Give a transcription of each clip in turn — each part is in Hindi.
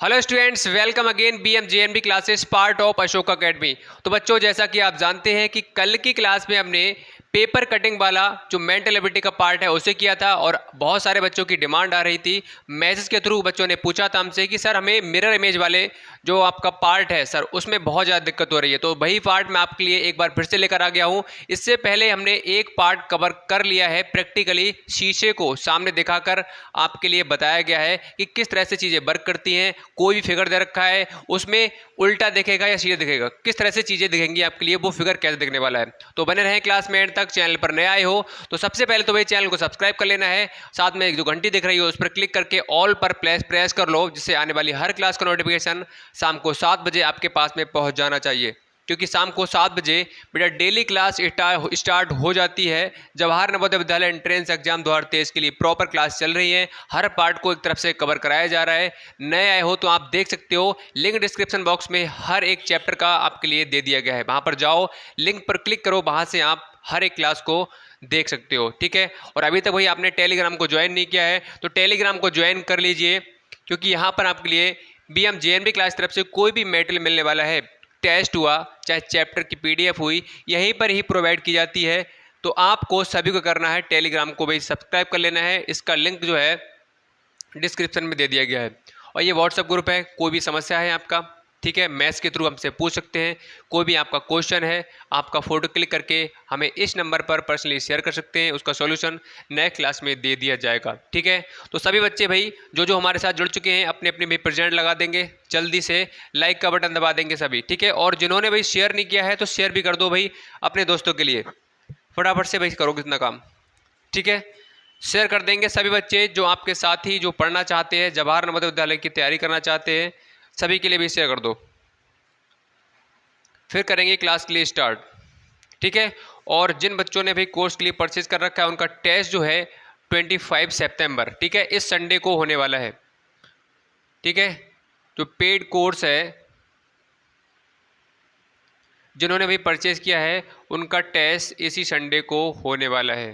Hello students, welcome again BMJNB classes part of Ashok academy. तो बच्चों, जैसा कि आप जानते हैं कि कल की क्लास में हमने पेपर कटिंग वाला जो मेंटल एबिलिटी का पार्ट है उसे किया था और बहुत सारे बच्चों की डिमांड आ रही थी। मैसेज के थ्रू बच्चों ने पूछा था हमसे कि सर हमें मिरर इमेज वाले जो आपका पार्ट है सर उसमें बहुत ज़्यादा दिक्कत हो रही है। तो वही पार्ट मैं आपके लिए एक बार फिर से लेकर आ गया हूँ। इससे पहले हमने एक पार्ट कवर कर लिया है, प्रैक्टिकली शीशे को सामने दिखाकर आपके लिए बताया गया है कि किस तरह से चीज़ें वर्क करती हैं। कोई भी फिगर दे रखा है उसमें उल्टा दिखेगा या सीधा दिखेगा, किस तरह से चीज़ें दिखेंगी आपके लिए, वो फिगर कैसे दिखने वाला है। तो बने रहें क्लास में एंड तक। चैनल पर नए आए हो तो सबसे पहले तो भाई चैनल को सब्सक्राइब कर लेना है, साथ में एक जो घंटी दिख रही हो उस पर क्लिक करके ऑल पर प्रेस कर लो, जिससे आने वाली हर क्लास का नोटिफिकेशन शाम को 7 बजे आपके पास में पहुंच जाना चाहिए। क्योंकि शाम को 7 बजे बेटा डेली क्लास स्टार्ट हो जाती है। जवाहर नवोदय विद्यालय एंट्रेंस एग्जाम 2023 के लिए प्रॉपर क्लास चल रही है। हर पार्ट को एक तरफ से कवर कराया जा रहा है। नए आए हो तो आप देख सकते हो, लिंक डिस्क्रिप्शन बॉक्स में हर एक चैप्टर का आपके लिए दे दिया गया है। वहां पर जाओ, लिंक पर क्लिक करो, वहां से आप हर एक क्लास को देख सकते हो, ठीक है। और अभी तक भाई आपने टेलीग्राम को ज्वाइन नहीं किया है तो टेलीग्राम को ज्वाइन कर लीजिए, क्योंकि यहाँ पर आपके लिए BMJNB क्लास तरफ से कोई भी मेटेरियल मिलने वाला है, टेस्ट हुआ चाहे चैप्टर की PDF हुई, यहीं पर ही प्रोवाइड की जाती है। तो आपको सभी को करना है, टेलीग्राम को भाई सब्सक्राइब कर लेना है। इसका लिंक जो है डिस्क्रिप्शन में दे दिया गया है। और ये व्हाट्सएप ग्रुप है, कोई भी समस्या है आपका, ठीक है, मैथ्स के थ्रू हमसे पूछ सकते हैं। कोई भी आपका क्वेश्चन है, आपका फ़ोटो क्लिक करके हमें इस नंबर पर पर्सनली शेयर कर सकते हैं, उसका सॉल्यूशन नेक्स्ट क्लास में दे दिया जाएगा, ठीक है। तो सभी बच्चे भाई जो हमारे साथ जुड़ चुके हैं अपने अपने भी प्रेजेंट लगा देंगे, जल्दी से लाइक का बटन दबा देंगे सभी, ठीक है। और जिन्होंने भाई शेयर नहीं किया है तो शेयर भी कर दो भाई अपने दोस्तों के लिए, फटाफट से भाई करो कितना काम, ठीक है। शेयर कर देंगे सभी बच्चे जो आपके साथ ही जो पढ़ना चाहते हैं, जवाहर नवोदय विद्यालय की तैयारी करना चाहते हैं, सभी के लिए भी शेयर कर दो। फिर करेंगे क्लास के लिए स्टार्ट, ठीक है। और जिन बच्चों ने भी कोर्स के लिए परचेज कर रखा है उनका टेस्ट जो है 25 सितंबर, ठीक है, इस संडे को होने वाला है, ठीक है। जो पेड कोर्स है, जिन्होंने भी परचेज किया है उनका टेस्ट इसी संडे को होने वाला है,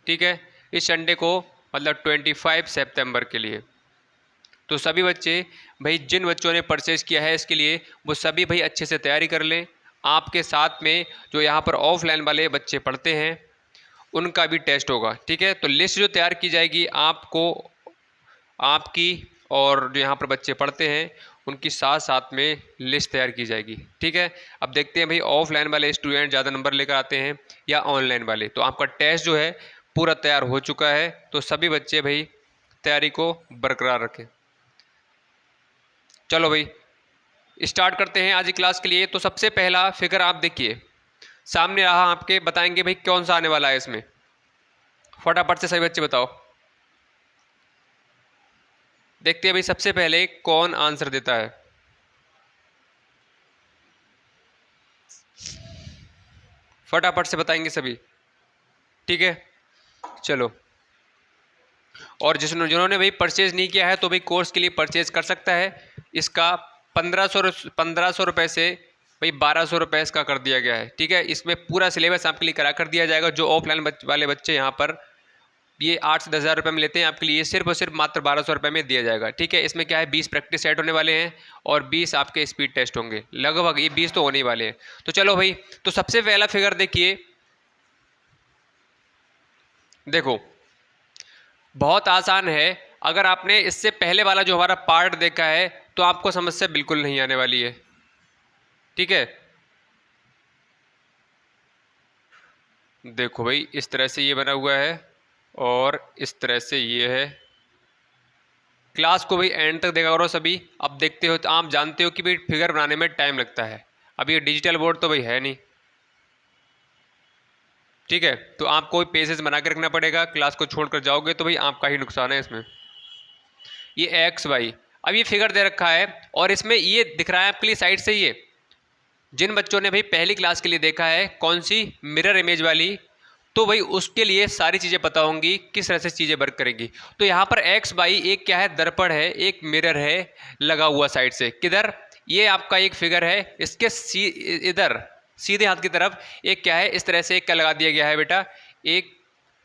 ठीक है, इस संडे को, मतलब 25 सितंबर के लिए। तो सभी बच्चे भाई जिन बच्चों ने परचेज किया है इसके लिए वो सभी भाई अच्छे से तैयारी कर लें। आपके साथ में जो यहाँ पर ऑफलाइन वाले बच्चे पढ़ते हैं उनका भी टेस्ट होगा, ठीक है। तो लिस्ट जो तैयार की जाएगी आपको, आपकी और जो यहाँ पर बच्चे पढ़ते हैं उनकी साथ साथ में लिस्ट तैयार की जाएगी, ठीक है। अब देखते हैं भाई ऑफलाइन वाले स्टूडेंट ज़्यादा नंबर लेकर आते हैं या ऑनलाइन वाले। तो आपका टेस्ट जो है पूरा तैयार हो चुका है, तो सभी बच्चे भाई तैयारी को बरकरार रखें। चलो भाई स्टार्ट करते हैं आज की क्लास के लिए। तो सबसे पहला फिगर आप देखिए सामने रहा आपके, बताएंगे भाई कौन सा आने वाला है इसमें, फटाफट से सभी बच्चे बताओ। देखते हैं भाई सबसे पहले कौन आंसर देता है। फटाफट से बताएंगे सभी, ठीक है। चलो, और जिन्होंने भाई परचेज नहीं किया है तो भाई कोर्स के लिए परचेज कर सकता है। इसका 1500 रुपये से भाई 1200 रुपये इसका कर दिया गया है, ठीक है। इसमें पूरा सिलेबस आपके लिए करा कर दिया जाएगा। जो ऑफलाइन वाले बच्चे यहाँ पर ये 8 से 10,000 रुपये में लेते हैं, आपके लिए सिर्फ और सिर्फ मात्र 1200 रुपये में दिया जाएगा, ठीक है। इसमें क्या है 20 प्रैक्टिस सेट होने वाले हैं और 20 आपके स्पीड टेस्ट होंगे, लगभग ये 20 तो होने ही वाले हैं। तो चलो भाई, तो सबसे पहला फिगर देखिए, देखो बहुत आसान है। अगर आपने इससे पहले वाला जो हमारा पार्ट देखा है तो आपको समस्या बिल्कुल नहीं आने वाली है, ठीक है। देखो भाई इस तरह से ये बना हुआ है और इस तरह से ये है। क्लास को भाई एंड तक देखा करो सभी। अब देखते हो तो आप जानते हो कि भाई फिगर बनाने में टाइम लगता है। अब ये डिजिटल बोर्ड तो भाई है नहीं, ठीक है। तो आपको पेजेस बना के रखना पड़ेगा, क्लास को छोड़कर जाओगे तो भाई आपका ही नुकसान है इसमें। ये एक्स वाई, अब ये फिगर दे रखा है और इसमें ये दिख रहा है आपके लिए साइड से। ये जिन बच्चों ने भाई पहली क्लास के लिए देखा है कौन सी, मिरर इमेज वाली, तो भाई उसके लिए सारी चीज़ें पता होंगी किस तरह से चीज़ें वर्क करेंगी। तो यहाँ पर एक्स वाई एक क्या है, दर्पण है, एक मिरर है लगा हुआ साइड से। किधर, ये आपका एक फिगर है, इसके इधर सीधे हाथ की तरफ एक क्या है, इस तरह से एक क्या लगा दिया गया है बेटा, एक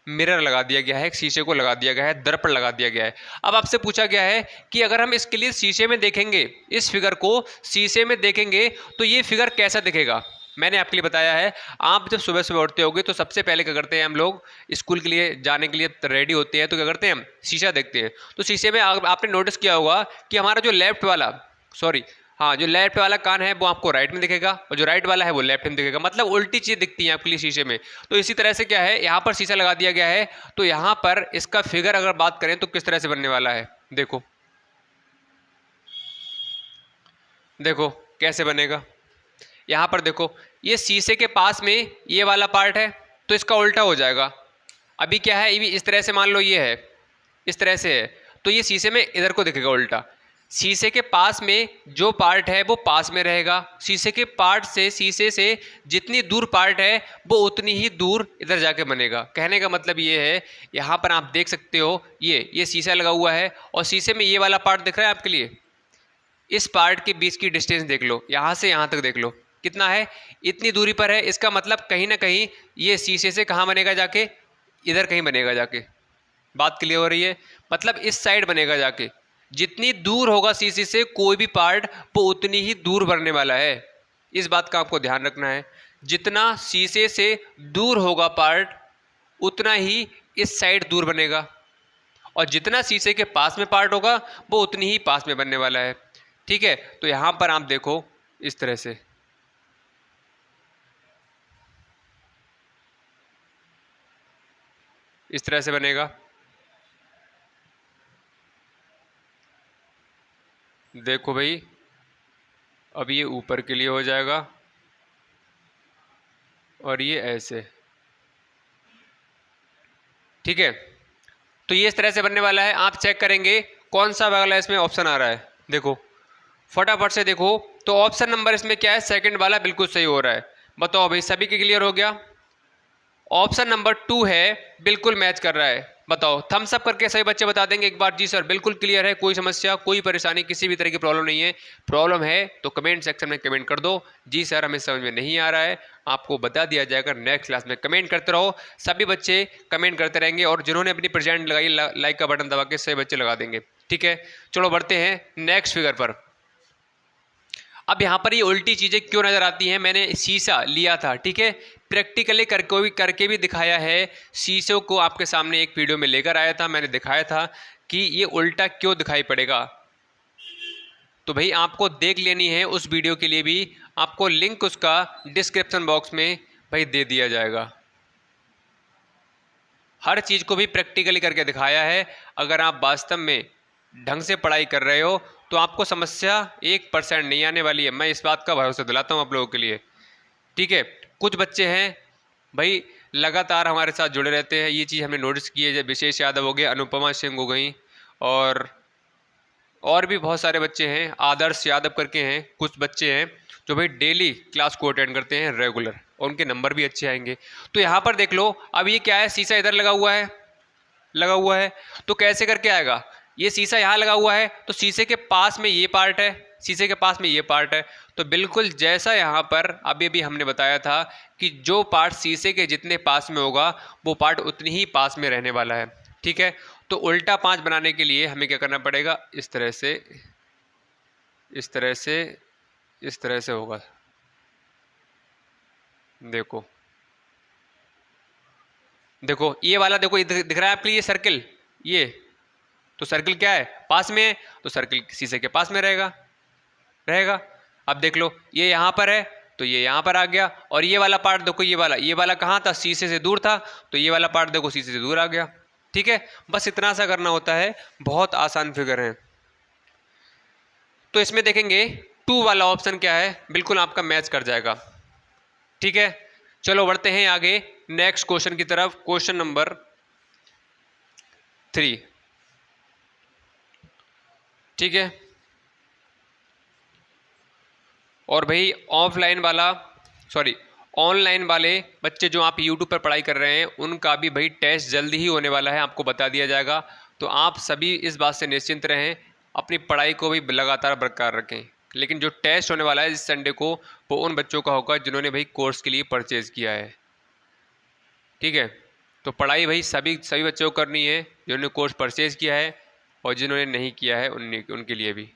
मिरर लगा दिया गया है, एक शीशे को लगा दिया गया है, दर्पण लगा दिया गया है। अब आपसे पूछा गया है कि अगर हम इसके लिए शीशे में देखेंगे, इस फिगर को शीशे में देखेंगे तो ये फिगर कैसा दिखेगा। मैंने आपके लिए बताया है, आप जब सुबह सुबह उठते होगे तो सबसे पहले क्या करते हैं, हम लोग स्कूल के लिए जाने के लिए रेडी होते हैं तो क्या करते हैं, हम शीशा देखते हैं। तो शीशे में आपने नोटिस किया होगा कि हमारा जो लेफ्ट वाला, सॉरी हाँ, जो लेफ्ट वाला कान है वो आपको राइट में दिखेगा और जो राइट वाला है वो लेफ्ट में दिखेगा, मतलब उल्टी चीज़ दिखती है आपके लिए शीशे में। तो इसी तरह से क्या है, यहाँ पर शीशा लगा दिया गया है तो यहाँ पर इसका फिगर अगर बात करें तो किस तरह से बनने वाला है, देखो देखो कैसे बनेगा। यहाँ पर देखो, ये शीशे के पास में ये वाला पार्ट है तो इसका उल्टा हो जाएगा। अभी क्या है, ये इस तरह से मान लो ये है, इस तरह से है तो ये शीशे में इधर को दिखेगा उल्टा। शीशे के पास में जो पार्ट है वो पास में रहेगा, शीशे के पार्ट से, शीशे से जितनी दूर पार्ट है वो उतनी ही दूर इधर जाके बनेगा। कहने का मतलब ये है, यहाँ पर आप देख सकते हो ये शीशा लगा हुआ है और शीशे में ये वाला पार्ट दिख रहा है आपके लिए। इस पार्ट के बीच की डिस्टेंस देख लो, यहाँ से यहाँ तक देख लो कितना है, इतनी दूरी पर है। इसका मतलब कहीं ना कहीं ये शीशे से कहाँ बनेगा, जाके इधर कहीं बनेगा जाके। बात क्लियर हो रही है, मतलब इस साइड बनेगा जाके। जितनी दूर होगा शीशे से कोई भी पार्ट वो उतनी ही दूर बनने वाला है। इस बात का आपको ध्यान रखना है, जितना शीशे से दूर होगा पार्ट उतना ही इस साइड दूर बनेगा और जितना शीशे के पास में पार्ट होगा वो उतनी ही पास में बनने वाला है। ठीक है, तो यहाँ पर आप देखो इस तरह से, इस तरह से बनेगा। देखो भाई, अब ये ऊपर के लिए हो जाएगा और ये ऐसे। ठीक है, तो ये इस तरह से बनने वाला है। आप चेक करेंगे कौन सा वाला इसमें ऑप्शन आ रहा है, देखो फटाफट से देखो। तो ऑप्शन नंबर इसमें क्या है, सेकंड वाला बिल्कुल सही हो रहा है। बताओ भाई, सभी के क्लियर हो गया। ऑप्शन नंबर 2 है, बिल्कुल मैच कर रहा है। बताओ, थम्स अप करके सही बच्चे बता देंगे एक बार, जी सर बिल्कुल क्लियर है, कोई समस्या कोई परेशानी किसी भी तरह की प्रॉब्लम नहीं है। प्रॉब्लम है तो कमेंट सेक्शन में कमेंट कर दो, जी सर हमें समझ में नहीं आ रहा है, आपको बता दिया जाएगा नेक्स्ट क्लास में। कमेंट करते रहो, सभी बच्चे कमेंट करते रहेंगे और जिन्होंने अपनी प्रेजेंट लगाई लाइक का बटन दबा के सभी बच्चे लगा देंगे। ठीक है, चलो बढ़ते हैं नेक्स्ट फिगर पर। अब यहाँ पर ये उल्टी चीज़ें क्यों नज़र आती हैं, मैंने शीशा लिया था, ठीक है, प्रैक्टिकली करके भी दिखाया है। शीशों को आपके सामने एक वीडियो में लेकर आया था, मैंने दिखाया था कि ये उल्टा क्यों दिखाई पड़ेगा। तो भाई आपको देख लेनी है, उस वीडियो के लिए भी आपको लिंक उसका डिस्क्रिप्शन बॉक्स में भाई दे दिया जाएगा। हर चीज़ को भी प्रैक्टिकली करके दिखाया है। अगर आप वास्तव में ढंग से पढ़ाई कर रहे हो तो आपको समस्या 1% नहीं आने वाली है, मैं इस बात का भरोसा दिलाता हूँ आप लोगों के लिए। ठीक है, कुछ बच्चे हैं भाई लगातार हमारे साथ जुड़े रहते हैं, ये चीज़ हमने नोटिस की है। जब विशेष यादव हो गए, अनुपमा सिंह हो गई और भी बहुत सारे बच्चे हैं, आदर्श यादव करके हैं, कुछ बच्चे हैं जो भाई डेली क्लास को अटेंड करते हैं रेगुलर और उनके नंबर भी अच्छे आएंगे। तो यहाँ पर देख लो, अब ये क्या है, शीशा इधर लगा हुआ है तो कैसे करके आएगा, ये शीशा यहाँ लगा हुआ है तो शीशे के पास में ये पार्ट है, शीशे के पास में ये पार्ट है। तो बिल्कुल जैसा यहाँ पर अभी भी हमने बताया था कि जो पार्ट शीशे के जितने पास में होगा वो पार्ट उतनी ही पास में रहने वाला है। ठीक है, तो उल्टा 5 बनाने के लिए हमें क्या करना पड़ेगा, इस तरह से इस तरह से इस तरह से होगा। देखो देखो ये वाला, देखो दिख रहा है आपके लिए ये सर्किल, ये तो सर्किल क्या है, पास में है तो सर्किल शीशे के पास में रहेगा। अब देख लो ये यहाँ पर है तो ये यहाँ पर आ गया और ये वाला पार्ट देखो, ये वाला कहाँ था, शीशे से दूर था तो ये वाला पार्ट देखो शीशे से दूर आ गया। ठीक है, बस इतना सा करना होता है, बहुत आसान फिगर है। तो इसमें देखेंगे 2 वाला ऑप्शन क्या है, बिल्कुल आपका मैच कर जाएगा। ठीक है, चलो बढ़ते हैं आगे नेक्स्ट क्वेश्चन की तरफ। Question number 3। ठीक है, और भाई ऑनलाइन वाले बच्चे जो आप यूट्यूब पर पढ़ाई कर रहे हैं उनका भी भाई टेस्ट जल्दी ही होने वाला है, आपको बता दिया जाएगा। तो आप सभी इस बात से निश्चिंत रहें, अपनी पढ़ाई को भी लगातार बरकरार रखें। लेकिन जो टेस्ट होने वाला है इस संडे को वो उन बच्चों का होगा जिन्होंने भाई कोर्स के लिए परचेज़ किया है। ठीक है, तो पढ़ाई भाई सभी सभी बच्चों को करनी है, जिन्होंने कोर्स परचेज किया है और जिन्होंने नहीं किया है उनके लिए भी,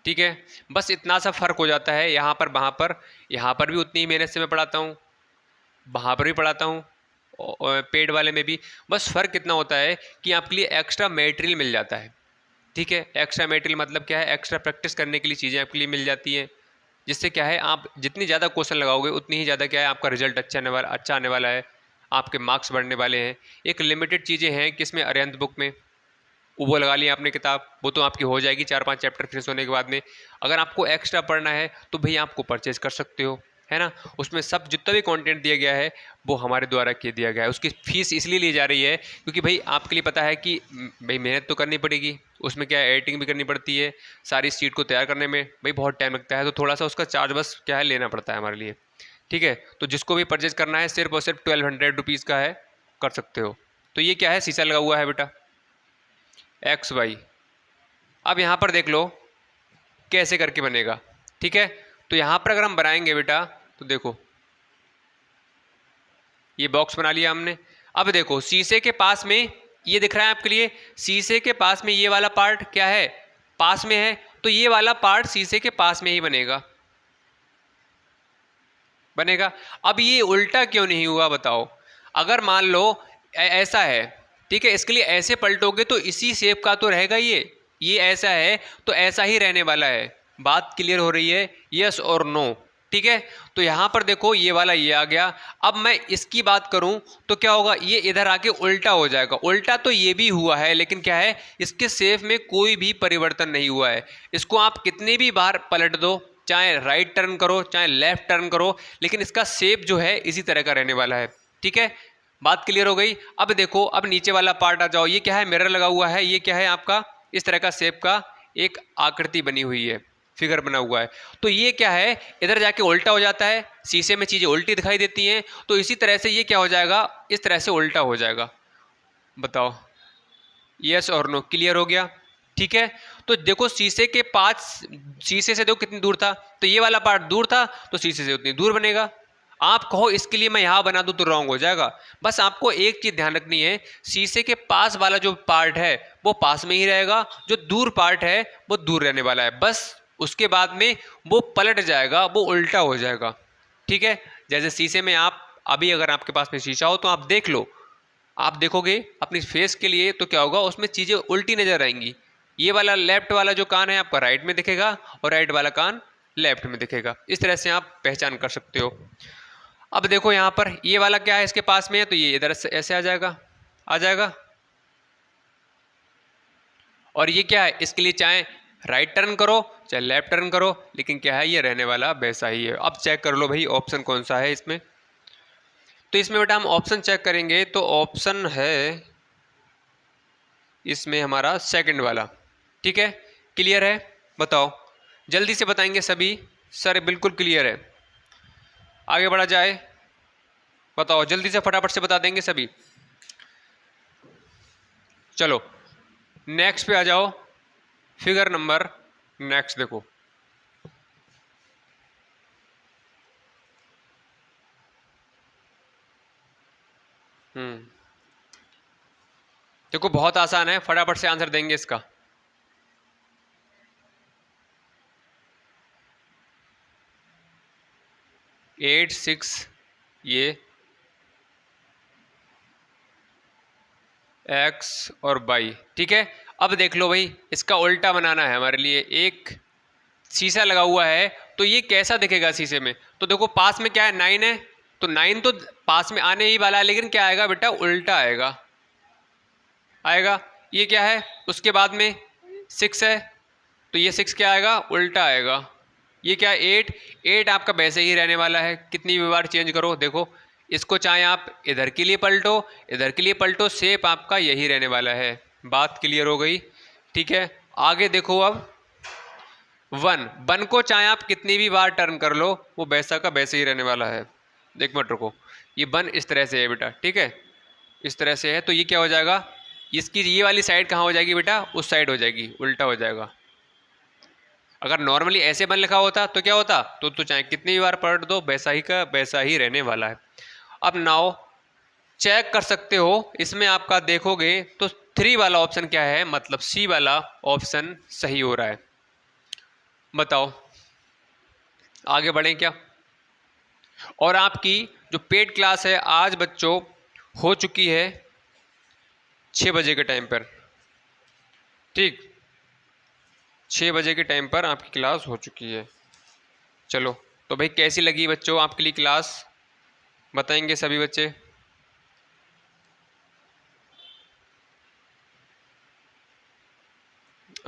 ठीक है। बस इतना सा फ़र्क हो जाता है यहाँ पर वहाँ पर। यहाँ पर भी उतनी ही मेहनत से मैं पढ़ाता हूँ, वहाँ पर भी पढ़ाता हूँ, और पेड वाले में भी। बस फ़र्क कितना होता है कि आपके लिए एक्स्ट्रा मटेरियल मिल जाता है, ठीक है। एक्स्ट्रा मटेरियल मतलब क्या है, एक्स्ट्रा प्रैक्टिस करने के लिए चीज़ें आपके लिए मिल जाती हैं, जिससे क्या है आप जितनी ज़्यादा क्वेश्चन लगाओगे उतनी ही ज़्यादा क्या है आपका रिजल्ट अच्छा आने वाला है, आपके मार्क्स बढ़ने वाले हैं। एक लिमिटेड चीज़ें हैं कि इसमें अरिहंत बुक में वो लगा लिया आपने किताब, वो तो आपकी हो जाएगी 4-5 चैप्टर फिनिश होने के बाद में। अगर आपको एक्स्ट्रा पढ़ना है तो भैया आपको परचेज कर सकते हो, है ना। उसमें सब जितना भी कंटेंट दिया गया है वो हमारे द्वारा किया दिया गया है। उसकी फ़ीस इसलिए ली जा रही है क्योंकि भाई आपके लिए पता है कि भाई मेहनत तो करनी पड़ेगी, उसमें क्या है एडिटिंग भी करनी पड़ती है, सारी सीट को तैयार करने में भाई बहुत टाइम लगता है, तो थोड़ा सा उसका चार्ज बस क्या है लेना पड़ता है हमारे लिए, ठीक है। तो जिसको भी परचेज करना है सिर्फ और सिर्फ 1200 रुपीज़ का है, कर सकते हो। तो ये क्या है, शीशा लगा हुआ है बेटा एक्स वाई। अब यहाँ पर देख लो कैसे करके बनेगा, ठीक है। तो यहाँ पर अगर हम बनाएंगे बेटा तो देखो ये बॉक्स बना लिया हमने। अब देखो शीशे के पास में ये दिख रहा है आपके लिए, शीशे के पास में ये वाला पार्ट क्या है, पास में है, तो ये वाला पार्ट शीशे के पास में ही बनेगा। अब ये उल्टा क्यों नहीं हुआ बताओ। अगर मान लो ऐसा है, ठीक है, इसके लिए ऐसे पलटोगे तो इसी शेप का तो रहेगा, ये ऐसा है तो ऐसा ही रहने वाला है। बात क्लियर हो रही है, यस और नो, ठीक है। तो यहाँ पर देखो ये वाला ये आ गया। अब मैं इसकी बात करूँ तो क्या होगा, ये इधर आके उल्टा हो जाएगा। उल्टा तो ये भी हुआ है लेकिन क्या है इसके शेप में कोई भी परिवर्तन नहीं हुआ है। इसको आप कितनी भी बार पलट दो, चाहे राइट टर्न करो चाहे लेफ्ट टर्न करो, लेकिन इसका शेप जो है इसी तरह का रहने वाला है, ठीक है। बात क्लियर हो गई। अब देखो अब नीचे वाला पार्ट आ जाओ, ये क्या है मिरर लगा हुआ है, ये क्या है आपका इस तरह का शेप का एक आकृति बनी हुई है, फिगर बना हुआ है। तो ये क्या है इधर जाके उल्टा हो जाता है, शीशे में चीज़ें उल्टी दिखाई देती हैं, तो इसी तरह से ये क्या हो जाएगा इस तरह से उल्टा हो जाएगा। बताओ यस और नो, क्लियर हो गया, ठीक है। तो देखो शीशे के पास, शीशे से देखो कितनी दूर था, तो ये वाला पार्ट दूर था तो शीशे से उतनी दूर बनेगा। आप कहो इसके लिए मैं यहाँ बना दूँ तो रॉन्ग हो जाएगा। बस आपको एक चीज़ ध्यान रखनी है, शीशे के पास वाला जो पार्ट है वो पास में ही रहेगा, जो दूर पार्ट है वो दूर रहने वाला है। बस उसके बाद में वो पलट जाएगा, वो उल्टा हो जाएगा, ठीक है। जैसे शीशे में आप अभी अगर आपके पास में शीशा हो तो आप देख लो, आप देखोगे अपनी फेस के लिए तो क्या होगा उसमें चीज़ें उल्टी नजर आएंगी। ये वाला लेफ्ट वाला जो कान है आपका राइट में दिखेगा और राइट वाला कान लेफ्ट में दिखेगा। इस तरह से आप पहचान कर सकते हो। अब देखो यहाँ पर ये वाला क्या है इसके पास में है, तो ये इधर से ऐसे आ जाएगा। और ये क्या है इसके लिए चाहे राइट टर्न करो चाहे लेफ्ट टर्न करो, लेकिन क्या है ये रहने वाला वैसा ही है। अब चेक कर लो भाई ऑप्शन कौन सा है इसमें। तो इसमें बेटा हम ऑप्शन चेक करेंगे तो ऑप्शन है इसमें हमारा सेकंड वाला, ठीक है। क्लियर है, बताओ जल्दी से बताएंगे सभी, सर बिल्कुल क्लियर है, आगे बढ़ा जाए, बताओ जल्दी से फटाफट से बता देंगे सभी। चलो नेक्स्ट पे आ जाओ, फिगर नंबर नेक्स्ट देखो। देखो बहुत आसान है, फटाफट से आंसर देंगे इसका। एट सिक्स ये एक्स और वाई, ठीक है। अब देख लो भाई इसका उल्टा बनाना है हमारे लिए। एक शीशा लगा हुआ है तो ये कैसा दिखेगा शीशे में, तो देखो पास में क्या है 9 है, तो 9 तो पास में आने ही वाला है, लेकिन क्या आएगा बेटा उल्टा आएगा। ये क्या है उसके बाद में 6 है, तो ये 6 क्या आएगा उल्टा आएगा। ये क्या है 8 आपका वैसे ही रहने वाला है, कितनी भी बार चेंज करो। देखो इसको चाहे आप इधर के लिए पलटो इधर के लिए पलटो, शेप आपका यही रहने वाला है। बात क्लियर हो गई, ठीक है। आगे देखो अब 1 को चाहे आप कितनी भी बार टर्न कर लो वो वैसा का वैसे ही रहने वाला है। देख मत रुको, ये 1 इस तरह से है बेटा, ठीक है, इस तरह से है, तो ये क्या हो जाएगा इसकी ये वाली साइड कहाँ हो जाएगी बेटा, उस साइड हो जाएगी, उल्टा हो जाएगा। अगर नॉर्मली ऐसे 1 लिखा होता तो क्या होता, तो चाहे कितनी बार पलट दो वैसा ही का वैसा ही रहने वाला है। अब नाउ चेक कर सकते हो। इसमें आपका देखोगे तो 3 वाला ऑप्शन क्या है, मतलब सी वाला ऑप्शन सही हो रहा है। बताओ आगे बढ़ें क्या। और आपकी जो पेड क्लास है आज बच्चों हो चुकी है 6 बजे के टाइम पर। ठीक, 6 बजे के टाइम पर आपकी क्लास हो चुकी है। चलो तो भाई कैसी लगी बच्चों आपके लिए क्लास, बताएंगे सभी बच्चे।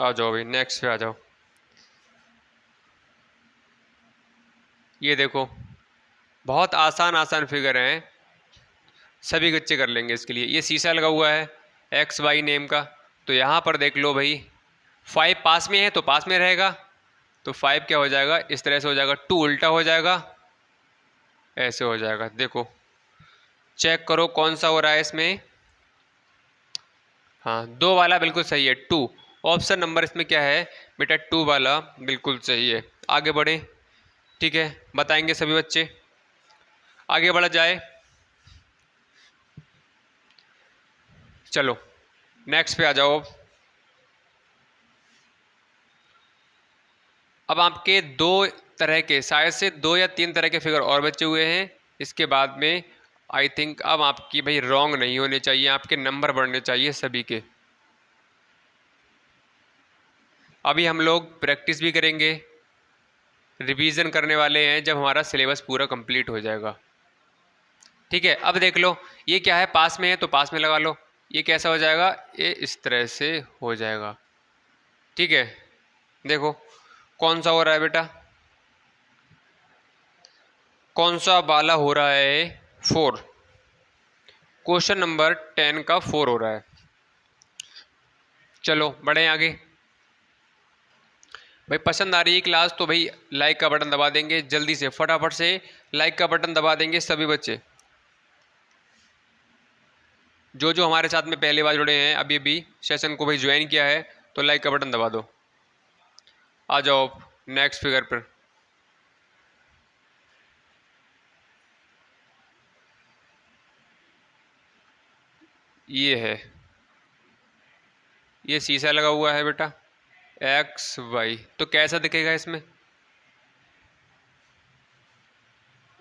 आ जाओ भाई नेक्स्ट पे आ जाओ। ये देखो बहुत आसान आसान फिगर हैं, सभी बच्चे कर लेंगे इसके लिए। ये शीशा लगा हुआ है एक्स वाई नेम का, तो यहाँ पर देख लो भाई 5 पास में है तो पास में रहेगा, तो 5 क्या हो जाएगा, इस तरह से हो जाएगा, 2 उल्टा हो जाएगा, ऐसे हो जाएगा। देखो चेक करो कौन सा हो रहा है इसमें। हाँ 2 वाला बिल्कुल सही है, 2 ऑप्शन नंबर इसमें क्या है बेटा, 2 वाला बिल्कुल सही है। आगे बढ़े, ठीक है, बताएंगे सभी बच्चे, आगे बढ़ा जाए। चलो नेक्स्ट पे आ जाओ। अब आपके 2 तरह के, शायद से 2 या 3 तरह के फिगर और बचे हुए हैं। इसके बाद में आई थिंक अब आपकी भाई रॉन्ग नहीं होने चाहिए, आपके नंबर बढ़ने चाहिए सभी के। अभी हम लोग प्रैक्टिस भी करेंगे, रिवीजन करने वाले हैं जब हमारा सिलेबस पूरा कंप्लीट हो जाएगा। ठीक है, अब देख लो ये क्या है, पास में है तो पास में लगा लो, ये कैसा हो जाएगा, ये इस तरह से हो जाएगा। ठीक है, देखो कौन सा हो रहा है बेटा, कौन सा वाला हो रहा है, 4, क्वेश्चन नंबर 10 का 4 हो रहा है। चलो बढ़े आगे। भाई पसंद आ रही है क्लास तो भाई लाइक का बटन दबा देंगे, जल्दी से फटाफट से लाइक का बटन दबा देंगे सभी बच्चे। जो जो हमारे साथ में पहली बार जुड़े हैं, अभी अभी सेशन को भाई ज्वाइन किया है, तो लाइक का बटन दबा दो। आ जाओ नेक्स्ट फिगर पर। ये है, ये शीशा लगा हुआ है बेटा एक्स वाई, तो कैसा दिखेगा इसमें,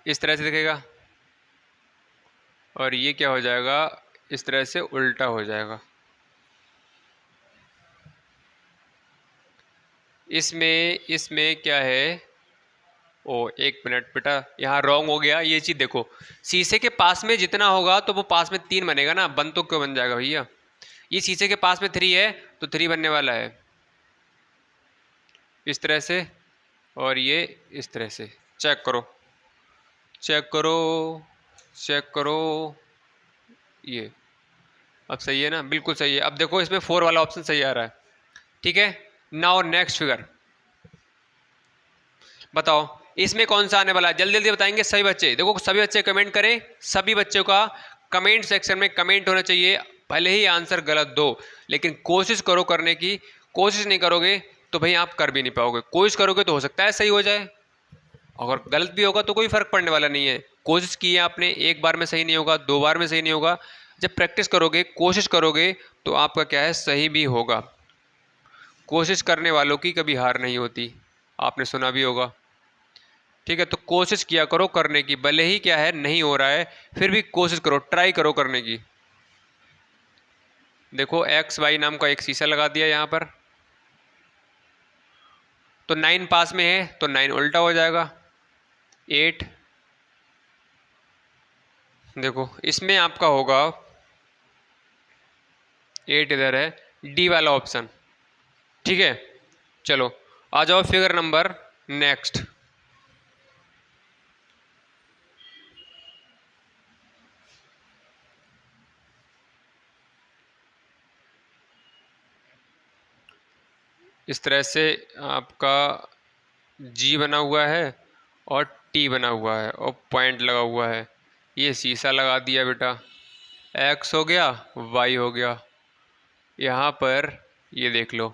इस तरह से दिखेगा, और ये क्या हो जाएगा, इस तरह से उल्टा हो जाएगा। इसमें इसमें क्या है, ओ एक मिनट बेटा यहाँ रॉन्ग हो गया। ये चीज़ देखो, शीशे के पास में जितना होगा तो वो पास में 3 बनेगा ना, बन तो क्यों बन जाएगा भैया, ये शीशे के पास में 3 है तो 3 बनने वाला है इस तरह से, और ये इस तरह से। चेक करो चेक करो चेक करो, ये अब सही है ना, बिल्कुल सही है। अब देखो इसमें 4 वाला ऑप्शन सही आ रहा है। ठीक है, नाउ नेक्स्ट फिगर बताओ इसमें कौन सा आने वाला है, जल्दी जल्दी बताएंगे सभी बच्चे। देखो सभी बच्चे कमेंट करें, सभी बच्चों का कमेंट सेक्शन में कमेंट होना चाहिए, भले ही आंसर गलत दो लेकिन कोशिश करो करने की। कोशिश नहीं करोगे तो भाई आप कर भी नहीं पाओगे, कोशिश करोगे तो हो सकता है सही हो जाए, अगर गलत भी होगा तो कोई फर्क पड़ने वाला नहीं है। कोशिश की है आपने, एक बार में सही नहीं होगा, 2 बार में सही नहीं होगा, जब प्रैक्टिस करोगे कोशिश करोगे तो आपका क्या है सही भी होगा। कोशिश करने वालों की कभी हार नहीं होती, आपने सुना भी होगा। ठीक है, तो कोशिश किया करो करने की, भले ही क्या है नहीं हो रहा है फिर भी कोशिश करो, ट्राई करो करने की। देखो एक्स वाई नाम का एक शीशा लगा दिया यहाँ पर, तो 9 पास में है तो 9 उल्टा हो जाएगा 8। देखो इसमें आपका होगा 8 इधर है, डी वाला ऑप्शन। ठीक है, चलो आ जाओ फिगर नंबर नेक्स्ट। इस तरह से आपका जी बना हुआ है और टी बना हुआ है और पॉइंट लगा हुआ है, ये शीशा लगा दिया बेटा, एक्स हो गया वाई हो गया। यहाँ पर ये देख लो,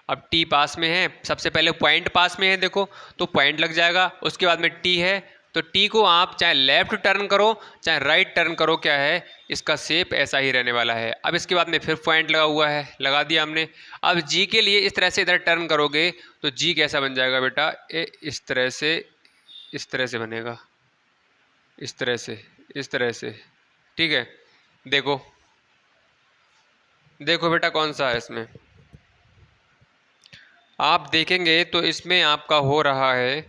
अब टी पास में है, सबसे पहले पॉइंट पास में है देखो, तो पॉइंट लग जाएगा, उसके बाद में टी है तो टी को आप चाहे लेफ्ट टर्न करो चाहे राइट टर्न करो, क्या है इसका शेप ऐसा ही रहने वाला है। अब इसके बाद में फिर पॉइंट लगा हुआ है, लगा दिया हमने। अब जी के लिए इस तरह से इधर टर्न करोगे तो जी कैसा बन जाएगा बेटा, इस तरह से बनेगा, इस तरह से। ठीक है, देखो देखो बेटा कौन सा है इसमें, आप देखेंगे तो इसमें आपका हो रहा है,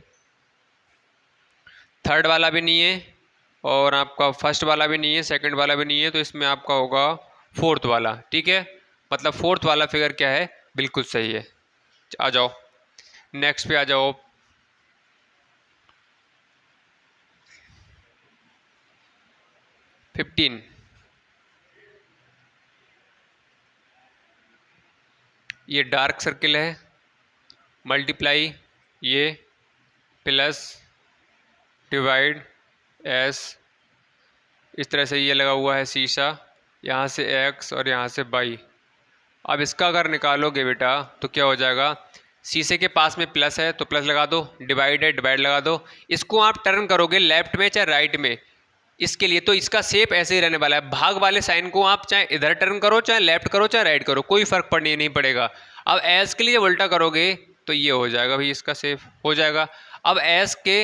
थर्ड वाला भी नहीं है और आपका फर्स्ट वाला भी नहीं है, सेकंड वाला भी नहीं है, तो इसमें आपका होगा फोर्थ वाला। ठीक है, मतलब फोर्थ वाला फिगर क्या है, बिल्कुल सही है। आ जाओ नेक्स्ट पे आ जाओ। फिफ्टीन, ये डार्क सर्किल है, मल्टीप्लाई ये प्लस डिवाइड एस, इस तरह से ये लगा हुआ है शीशा, यहाँ से एक्स और यहाँ से बाई। अब इसका अगर निकालोगे बेटा तो क्या हो जाएगा, शीशे के पास में प्लस है तो प्लस लगा दो, डिवाइड है डिवाइड लगा दो। इसको आप टर्न करोगे लेफ्ट में चाहे राइट में, इसके लिए तो इसका शेप ऐसे ही रहने वाला है। भाग वाले साइन को आप चाहे इधर टर्न करो चाहे लेफ्ट करो चाहे राइट करो, कोई फर्क पड़ने नहीं पड़ेगा। अब एस के लिए जब उल्टा करोगे तो ये हो जाएगा भाई, इसका शेप हो जाएगा। अब एस के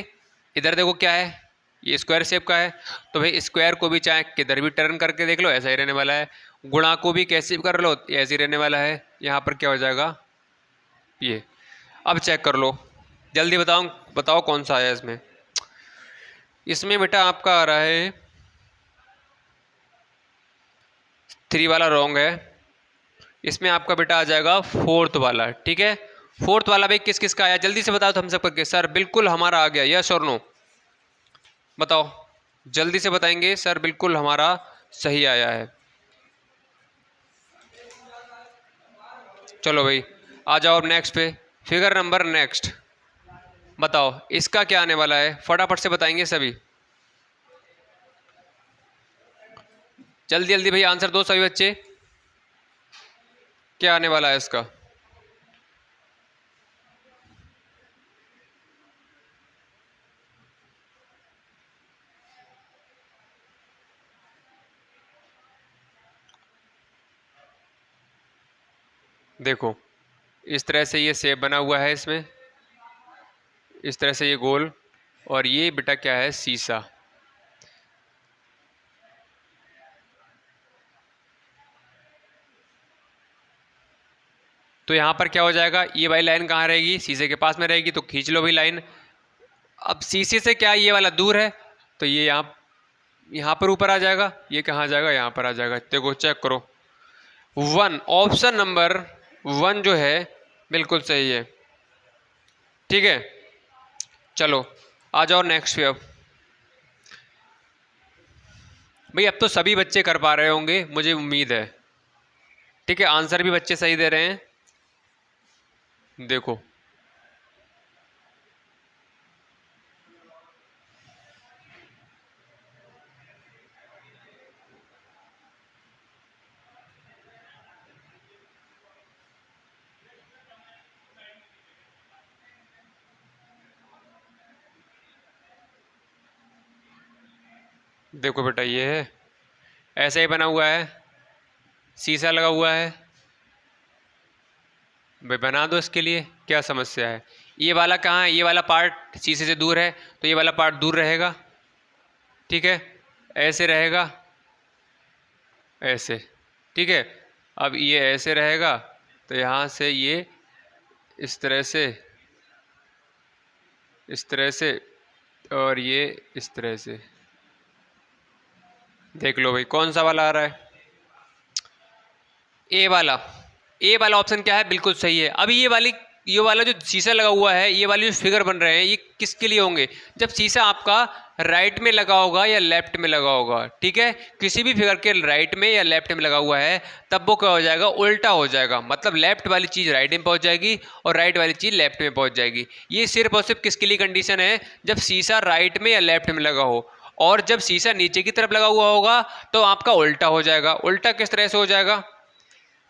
इधर देखो क्या है, ये स्क्वायर शेप का है, तो भाई स्क्वायर को भी चाहे किधर भी टर्न करके देख लो ऐसा ही रहने वाला है। गुणा को भी कैसे भी कर लो ऐसे ही रहने वाला है। यहाँ पर क्या हो जाएगा ये। अब चेक कर लो, जल्दी बताओ बताओ कौन सा आया इसमें। इसमें बेटा आपका आ रहा है 3 वाला रॉन्ग है, इसमें आपका बेटा आ जाएगा फोर्थ वाला। ठीक है, फोर्थ वाला भाई किस किस का आया जल्दी से बताओ, तो हम सब करके सर बिल्कुल हमारा आ गया, यस और नो बताओ, जल्दी से बताएंगे सर बिल्कुल हमारा सही आया है। चलो भाई आ जाओ अब नेक्स्ट पे, फिगर नंबर नेक्स्ट बताओ इसका क्या आने वाला है, फटाफट से बताएंगे सभी, जल्दी जल्दी भाई आंसर दो सभी बच्चे, क्या आने वाला है इसका। देखो इस तरह से ये शेप बना हुआ है इसमें, इस तरह से ये गोल, और ये बेटा क्या है शीशा। तो यहाँ पर क्या हो जाएगा, ये वाली लाइन कहाँ रहेगी, शीशे के पास में रहेगी, तो खींच लो भाई लाइन। अब शीशे से क्या ये वाला दूर है तो ये यहाँ पर ऊपर आ जाएगा, ये कहाँ आ जाएगा यहाँ पर आ जाएगा। देखो चेक करो, 1 ऑप्शन नंबर 1 जो है बिल्कुल सही है। ठीक है, चलो आ जाओ नेक्स्ट पे। अब भाई अब तो सभी बच्चे कर पा रहे होंगे मुझे उम्मीद है। ठीक है, आंसर भी बच्चे सही दे रहे हैं। देखो देखो बेटा ये है, ऐसे ही बना हुआ है, शीशा लगा हुआ है भाई, बना दो इसके लिए क्या समस्या है। ये वाला कहाँ है, ये वाला पार्ट शीशे से दूर है तो ये वाला पार्ट दूर रहेगा। ठीक है, ऐसे रहेगा ऐसे। ठीक है, अब ये ऐसे रहेगा तो यहाँ से ये इस तरह से, इस तरह से, और ये इस तरह से। देख लो भाई कौन सा वाला आ रहा है, ए वाला। ए वाला ऑप्शन क्या है, बिल्कुल सही है। अभी ये वाला जो शीशा लगा हुआ है, ये वाले जो फिगर बन रहे हैं ये किसके लिए होंगे, जब शीशा आपका राइट में लगा होगा या लेफ्ट में लगा होगा। ठीक है, किसी भी फिगर के राइट में या लेफ्ट में लगा हुआ है तब वो क्या हो जाएगा, उल्टा हो जाएगा, मतलब लेफ्ट वाली चीज़ राइट में पहुंच जाएगी और राइट वाली चीज़ लेफ्ट में पहुंच जाएगी। ये सिर्फ और सिर्फ किसके लिए कंडीशन है, जब शीशा राइट में या लेफ्ट में लगा हो, और जब शीशा नीचे की तरफ लगा हुआ होगा तो आपका उल्टा हो जाएगा। उल्टा किस तरह से हो जाएगा,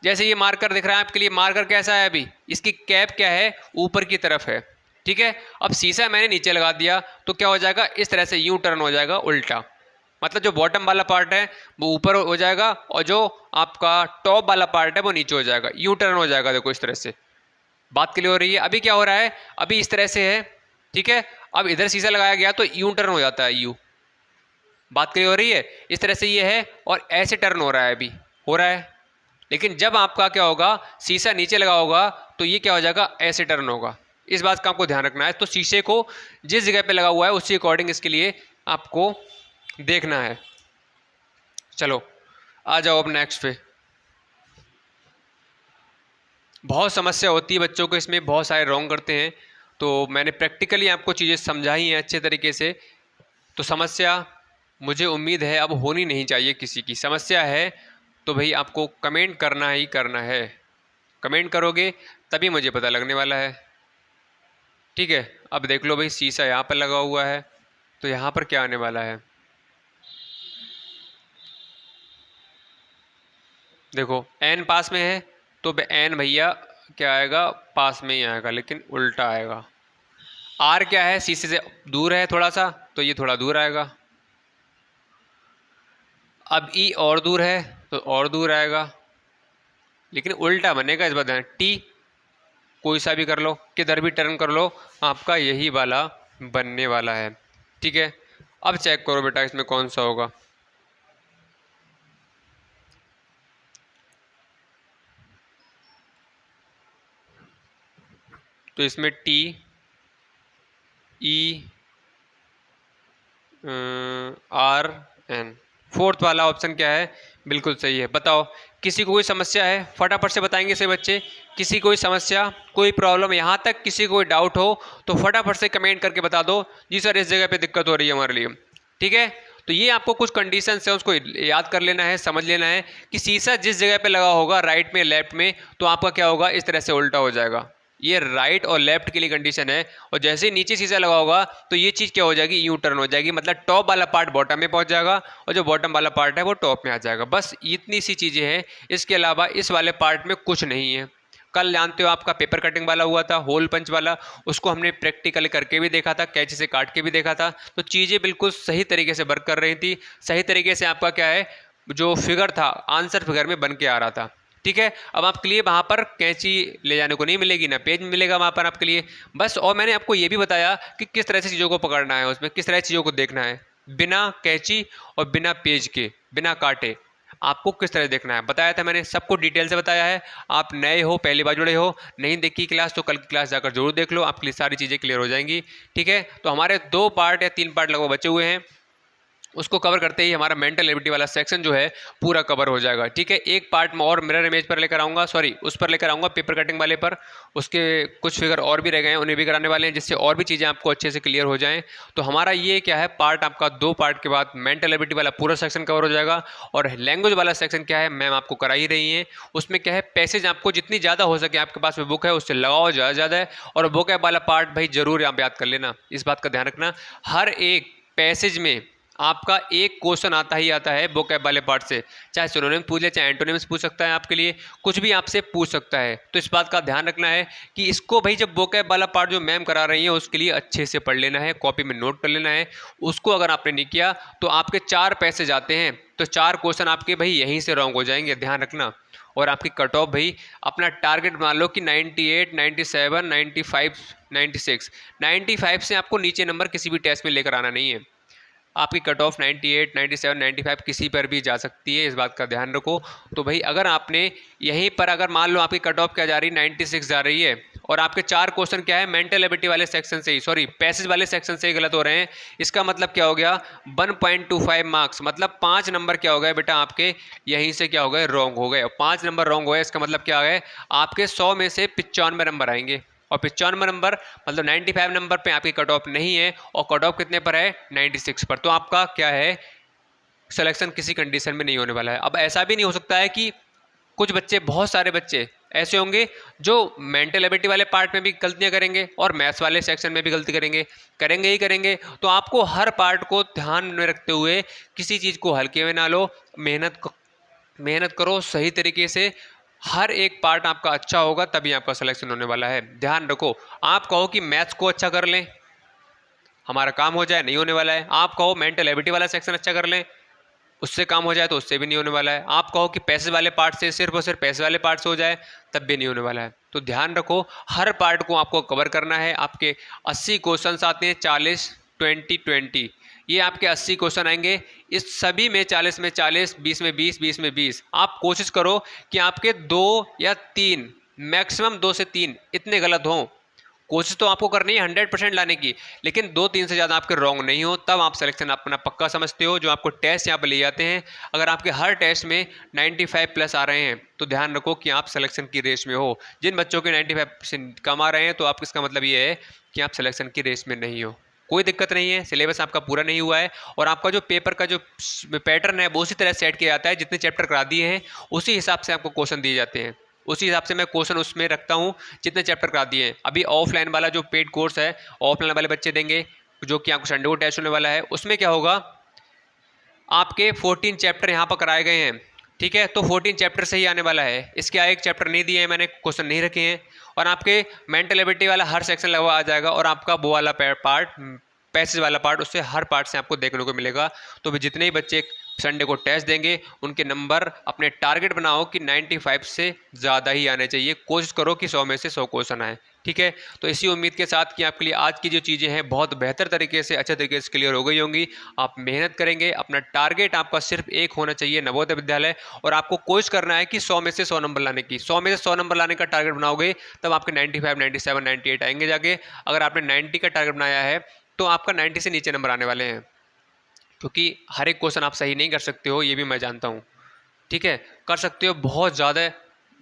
जैसे ये मार्कर दिख रहा है आपके लिए, मार्कर कैसा है, अभी इसकी कैप क्या है ऊपर की तरफ है, ठीक है। अब शीशा मैंने नीचे लगा दिया तो क्या हो जाएगा, इस तरह से यूं टर्न हो जाएगा उल्टा, मतलब जो बॉटम वाला पार्ट है वो ऊपर हो जाएगा और जो आपका टॉप वाला पार्ट है वो नीचे हो जाएगा, यू टर्न हो जाएगा। देखो इस तरह से, बात क्लियर हो रही है। अभी क्या हो रहा है, अभी इस तरह से है, ठीक है। अब इधर शीशा लगाया गया तो यू टर्न हो जाता है, यू, बात क्लियर हो रही है। इस तरह से ये है और ऐसे टर्न हो रहा है, अभी हो रहा है। लेकिन जब आपका क्या होगा, शीशा नीचे लगा होगा तो ये क्या हो जाएगा, ऐसे टर्न होगा। इस बात का आपको ध्यान रखना है। तो शीशे को जिस जगह पे लगा हुआ है उसी अकॉर्डिंग इसके लिए आपको देखना है। चलो आ जाओ अब नेक्स्ट पे। बहुत समस्या होती है बच्चों को इसमें, बहुत सारे रॉन्ग करते हैं, तो मैंने प्रैक्टिकली आपको चीज़ें समझाई हैं अच्छे तरीके से। तो समस्या मुझे उम्मीद है अब होनी नहीं चाहिए किसी की। समस्या है तो भाई आपको कमेंट करना ही करना है, कमेंट करोगे तभी मुझे पता लगने वाला है, ठीक है। अब देख लो भाई, शीशा यहाँ पर लगा हुआ है तो यहाँ पर क्या आने वाला है, देखो एन पास में है तो एन भैया क्या आएगा, पास में ही आएगा लेकिन उल्टा आएगा। आर क्या है, शीशे से दूर है थोड़ा सा तो ये थोड़ा दूर आएगा। अब ई और दूर है तो और दूर आएगा, लेकिन उल्टा बनेगा इस बात ध्यान। टी कोई सा भी कर लो, किधर भी टर्न कर लो, आपका यही वाला बनने वाला है, ठीक है। अब चेक करो बेटा इसमें कौन सा होगा। तो इसमें T, E, R, N, fourth वाला ऑप्शन क्या है, बिल्कुल सही है। बताओ किसी को कोई समस्या है, फटाफट से बताएंगे से बच्चे। किसी कोई समस्या, कोई प्रॉब्लम, यहाँ तक किसी को कोई डाउट हो तो फटाफट से कमेंट करके बता दो, जी सर इस जगह पे दिक्कत हो रही है हमारे लिए, ठीक है। तो ये आपको कुछ कंडीशन है उसको याद कर लेना है, समझ लेना है कि शीशा जिस जगह पे लगा होगा राइट में लेफ्ट में तो आपका क्या होगा, इस तरह से उल्टा हो जाएगा। ये राइट और लेफ्ट के लिए कंडीशन है। और जैसे ही नीचे शीशा लगा होगा तो ये चीज़ क्या हो जाएगी, यू टर्न हो जाएगी, मतलब टॉप वाला पार्ट बॉटम में पहुंच जाएगा और जो बॉटम वाला पार्ट है वो टॉप में आ जाएगा। बस इतनी सी चीज़ें हैं, इसके अलावा इस वाले पार्ट में कुछ नहीं है। कल जानते हो आपका पेपर कटिंग वाला हुआ था, होल पंच वाला, उसको हमने प्रैक्टिकल करके भी देखा था, कैंची से काट के भी देखा था, तो चीज़ें बिल्कुल सही तरीके से वर्क कर रही थी। सही तरीके से आपका क्या है, जो फिगर था आंसर फिगर में बन के आ रहा था, ठीक है। अब आपके लिए वहाँ पर कैंची ले जाने को नहीं मिलेगी, ना पेज मिलेगा वहाँ पर आपके लिए, बस। और मैंने आपको ये भी बताया कि किस तरह से चीज़ों को पकड़ना है, उसमें किस तरह से चीज़ों को देखना है, बिना कैंची और बिना पेज के, बिना काटे आपको किस तरह देखना है, बताया था मैंने, सबको डिटेल से बताया है। आप नए हो, पहली बार जुड़े हो, नहीं देखी क्लास तो कल की क्लास जाकर जरूर देख लो, आपके लिए सारी चीज़ें क्लियर हो जाएंगी, ठीक है। तो हमारे 2 पार्ट या 3 पार्ट लगभग बचे हुए हैं, उसको कवर करते ही हमारा मेंटल एबिलिटी वाला सेक्शन जो है पूरा कवर हो जाएगा, ठीक है। एक पार्ट में और मिरर इमेज पर लेकर आऊँगा, सॉरी उस पर लेकर आऊँगा पेपर कटिंग वाले पर, उसके कुछ फिगर और भी रह गए हैं उन्हें भी कराने वाले हैं, जिससे और भी चीज़ें आपको अच्छे से क्लियर हो जाएं। तो हमारा ये क्या है, पार्ट आपका 2 पार्ट के बाद मेंटल एबिलिटी वाला पूरा सेक्शन कवर हो जाएगा। और लैंग्वेज वाला सेक्शन क्या है, मैम आपको करा ही रही है, उसमें क्या है, पैसेज आपको जितनी ज़्यादा हो सके आपके पास में बुक है उससे लगाओ ज़्यादा ज़्यादा है। और बुक ऐप वाला पार्ट भाई ज़रूर आप याद कर लेना, इस बात का ध्यान रखना, हर एक पैसेज में आपका एक क्वेश्चन आता ही आता है वोकैब वाले पार्ट से, चाहे सिनोनिम्स पूछ ले, चाहे एंटोनिम्स पूछ सकता है, आपके लिए कुछ भी आपसे पूछ सकता है। तो इस बात का ध्यान रखना है कि इसको भाई जब वोकैब वाला पार्ट जो मैम करा रही है उसके लिए अच्छे से पढ़ लेना है, कॉपी में नोट कर लेना है। उसको अगर आपने नहीं किया तो आपके 4 पैसे जाते हैं, तो 4 क्वेश्चन आपके भाई यहीं से रॉन्ग हो जाएंगे, ध्यान रखना। और आपकी कट ऑफ भाई अपना टारगेट मान लो कि 98, 97, 95, 96, 95 से आपको नीचे नंबर किसी भी टेस्ट में लेकर आना नहीं है। आपकी कट ऑफ 98, 97, 95 किसी पर भी जा सकती है, इस बात का ध्यान रखो। तो भाई अगर आपने यहीं पर अगर मान लो आपकी कट ऑफ क्या जा रही है, 96 जा रही है, और आपके 4 क्वेश्चन क्या है मेंटल एबिलिटी वाले सेक्शन से ही, सॉरी पैसेज वाले सेक्शन से ही गलत हो रहे हैं, इसका मतलब क्या हो गया, 1.25 मार्क्स, मतलब 5 नंबर क्या हो गए बेटा आपके यहीं से क्या हो गए, रॉन्ग हो गए। 5 नंबर रॉन्ग हो गए, इसका मतलब क्या है, आपके 100 में से 95 नंबर आएंगे, और 95 नंबर मतलब 95 नंबर पे आपकी कट ऑफ नहीं है, और कट ऑफ कितने पर है, 96 पर। तो आपका क्या है, सिलेक्शन किसी कंडीशन में नहीं होने वाला है। अब ऐसा भी नहीं हो सकता है कि कुछ बच्चे, बहुत सारे बच्चे ऐसे होंगे जो मेंटल एबिलिटी वाले पार्ट में भी गलतियां करेंगे और मैथ्स वाले सेक्शन में भी गलती करेंगे, करेंगे ही करेंगे। तो आपको हर पार्ट को ध्यान में रखते हुए किसी चीज़ को हल्के में ना लो, मेहनत करो सही तरीके से, हर एक पार्ट आपका अच्छा होगा तभी आपका सिलेक्शन होने वाला है। ध्यान रखो, आप कहो कि मैथ्स को अच्छा कर लें, हमारा काम हो जाए, नहीं होने वाला है। आप कहो मेंटल एबिलिटी वाला सेक्शन अच्छा कर लें, उससे काम हो जाए, तो उससे भी नहीं होने वाला है। आप कहो कि पैसे वाले पार्ट से सिर्फ और सिर्फ पैसे वाले पार्ट से हो जाए, तब भी नहीं होने वाला है। तो ध्यान रखो, हर पार्ट को आपको कवर करना है। आपके 80 क्वेश्चन आते हैं, 40 20 20, ये आपके 80 क्वेश्चन आएंगे। इस सभी में 40 में 40, 20 में 20, 20 में 20। आप कोशिश करो कि आपके 2 या 3, मैक्सिमम 2 से 3 इतने गलत हों। कोशिश तो आपको करनी है 100% लाने की, लेकिन 2-3 से ज़्यादा आपके रॉन्ग नहीं हो, तब आप सिलेक्शन अपना पक्का समझते हो। जो आपको टेस्ट यहाँ पर ले जाते हैं, अगर आपके हर टेस्ट में 95 प्लस आ रहे हैं, तो ध्यान रखो कि आप सिलेक्शन की रेस में हो। जिन बच्चों के 95% कम आ रहे हैं, तो आप इसका मतलब ये है कि आप सिलेक्शन की रेस में नहीं हो। कोई दिक्कत नहीं है, सिलेबस आपका पूरा नहीं हुआ है, और आपका जो पेपर का जो पैटर्न है वो उसी तरह सेट किया जाता है। जितने चैप्टर करा दिए हैं उसी हिसाब से आपको क्वेश्चन दिए जाते हैं, उसी हिसाब से मैं क्वेश्चन उसमें रखता हूँ जितने चैप्टर करा दिए हैं। अभी ऑफलाइन वाला जो पेड कोर्स है, ऑफलाइन वाले बच्चे देंगे, जो कि आपको संडे को टेस्ट होने वाला है, उसमें क्या होगा, आपके 14 चैप्टर यहाँ पर कराए गए हैं, ठीक है। तो 14 चैप्टर से ही आने वाला है, इसके आगे एक चैप्टर नहीं दिए हैं मैंने, क्वेश्चन नहीं रखे हैं। और आपके मेंटल एबिलिटी वाला हर सेक्शन लगा आ जाएगा, और आपका वो वाला पार्ट, पैसेज वाला पार्ट, उससे हर पार्ट से आपको देखने को मिलेगा। तो भी जितने ही बच्चे संडे को टेस्ट देंगे, उनके नंबर अपने टारगेट बनाओ कि 95 से ज़्यादा ही आने चाहिए। कोशिश करो कि 100 में से 100 क्वेश्चन आए, ठीक है। तो इसी उम्मीद के साथ कि आपके लिए आज की जो चीज़ें हैं बहुत बेहतर तरीके से, अच्छे तरीके से क्लियर हो गई होंगी। आप मेहनत करेंगे, अपना टारगेट आपका सिर्फ एक होना चाहिए, नवोदय विद्यालय, और आपको कोशिश करना है कि 100 में से 100 नंबर लाने की। 100 में से 100 नंबर लाने का टारगेट बनाओगे, तब आपके 95, 97, 98 आएंगे जाके। अगर आपने 90 का टारगेट बनाया है, तो आपका 90 से नीचे नंबर आने वाले हैं, क्योंकि हर एक क्वेश्चन आप सही नहीं कर सकते हो, ये भी मैं जानता हूँ, ठीक है। कर सकते हो बहुत ज़्यादा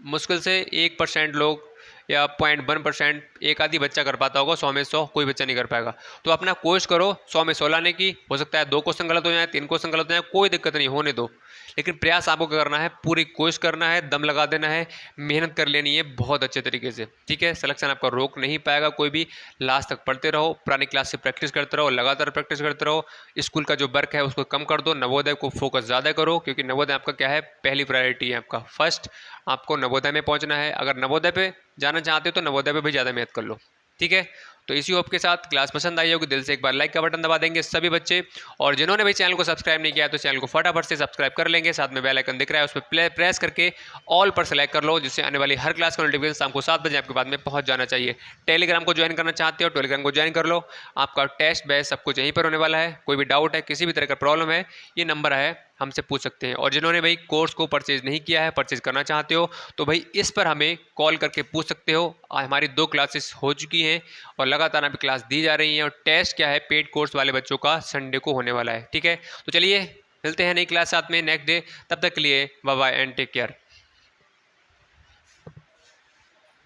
मुश्किल से 1% लोग, या 0.1%, एक आधी बच्चा कर पाता होगा। 100 में 100 कोई बच्चा नहीं कर पाएगा। तो अपना कोशिश करो 100 में 100 लाने की। हो सकता है 2 क्वेश्चन गलत हो जाए, 3 क्वेश्चन गलत हो जाए, कोई दिक्कत नहीं, होने दो, लेकिन प्रयास आपको करना है, पूरी कोशिश करना है, दम लगा देना है, मेहनत कर लेनी है बहुत अच्छे तरीके से, ठीक है। सिलेक्शन आपका रोक नहीं पाएगा कोई भी। लास्ट तक पढ़ते रहो, पुरानी क्लास से प्रैक्टिस करते रहो, लगातार प्रैक्टिस करते रहो। स्कूल का जो वर्क है उसको कम कर दो, नवोदय को फोकस ज़्यादा करो, क्योंकि नवोदय आपका क्या है, पहली प्रायोरिटी है आपका, फर्स्ट आपको नवोदय में पहुंचना है। अगर नवोदय पे जाना चाहते हो तो नवोदय पे भी ज़्यादा मेहनत कर लो, ठीक है। तो इसी होप के साथ क्लास पसंद आई होगी, दिल से एक बार लाइक का बटन दबा देंगे सभी बच्चे, और जिन्होंने भी चैनल को सब्सक्राइब नहीं किया तो चैनल को फटाफट से सब्सक्राइब कर लेंगे। साथ में बेल आइकन दिख रहा है, उस पर प्रेस करके ऑल पर सेलेक्ट कर लो, जिससे आने वाली हर क्लास का नोटिफिकेशन शाम को 7 बजे आपके बाद में पहुंच जाना चाहिए। टेलीग्राम को ज्वाइन करना चाहते हो, टेलीग्राम को ज्वाइन कर लो। आपका टेस्ट बैच सब कुछ यहीं पर होने वाला है। कोई भी डाउट है, किसी भी तरह का प्रॉब्लम है, ये नंबर है, हमसे पूछ सकते हैं। और जिन्होंने भाई कोर्स को परचेज नहीं किया है, परचेज करना चाहते हो, तो भाई इस पर हमें कॉल करके पूछ सकते हो। हमारी 2 क्लासेस हो चुकी हैं और लगातार अभी क्लास दी जा रही हैं, और टेस्ट क्या है, पेड कोर्स वाले बच्चों का संडे को होने वाला है, ठीक है। तो चलिए मिलते हैं नई क्लास साथ में नेक्स्ट डे, तब तक के लिए bye bye and take care.